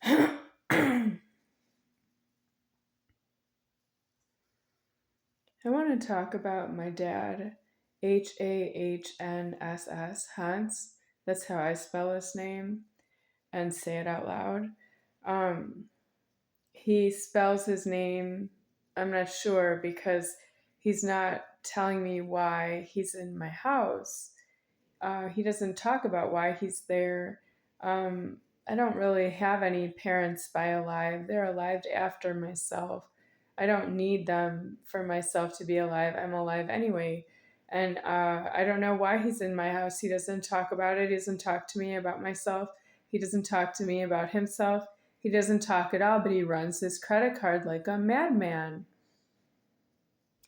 I want to talk about my dad, Hahns, Hans. That's how I spell his name and say it out loud. Um, he spells his name, I'm not sure because he's not telling me why he's in my house. He doesn't talk about why he's there. I don't really have any parents by alive. They're alive after myself. I don't need them for myself to be alive. I'm alive anyway. And I don't know why he's in my house. He doesn't talk about it. He doesn't talk to me about myself. He doesn't talk to me about himself. He doesn't talk at all, but he runs his credit card like a madman.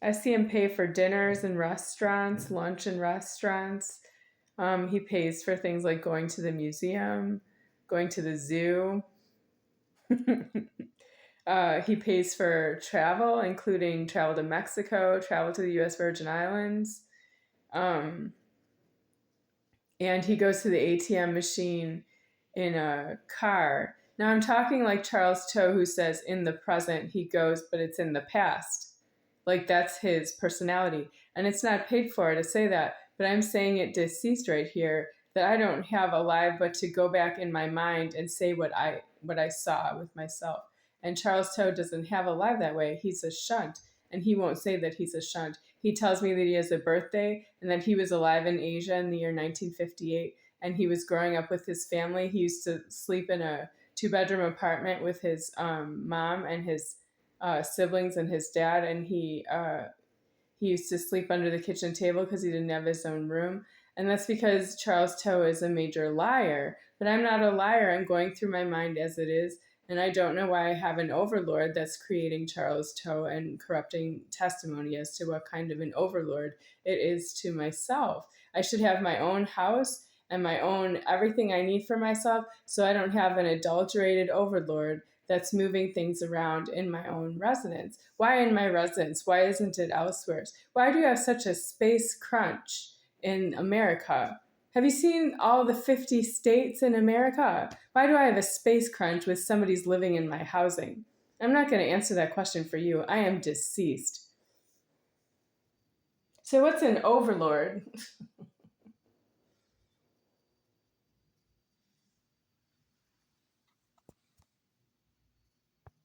I see him pay for dinners in restaurants, lunch in restaurants. He pays for things like going to the museum, going to the zoo. He pays for travel, including travel to Mexico, travel to the U.S. Virgin Islands. Um, and he goes to the ATM machine in a car. Now I'm talking like Charles Toe, who says in the present he goes, but it's in the past. Like that's his personality. And it's not paid for to say that, but I'm saying it deceased right here that I don't have alive but to go back in my mind and say what I saw with myself. And Charles Toe doesn't have alive that way. He's a shunt. And he won't say that he's a shunt. He tells me that he has a birthday and that he was alive in Asia in the year 1958 and he was growing up with his family. He used to sleep in a 2-bedroom apartment with his mom and his siblings and his dad, and he used to sleep under the kitchen table because he didn't have his own room. And that's because Charles Toe is a major liar. But I'm not a liar. I'm going through my mind as it is. And I don't know why I have an overlord that's creating Charles Toe and corrupting testimony as to what kind of an overlord it is to myself. I should have my own house and my own everything I need for myself so I don't have an adulterated overlord that's moving things around in my own residence. Why in my residence? Why isn't it elsewhere? Why do you have such a space crunch in America? Have you seen all the 50 states in America? Why do I have a space crunch with somebody's living in my housing? I'm not going to answer that question for you. I am deceased. So, what's an overlord?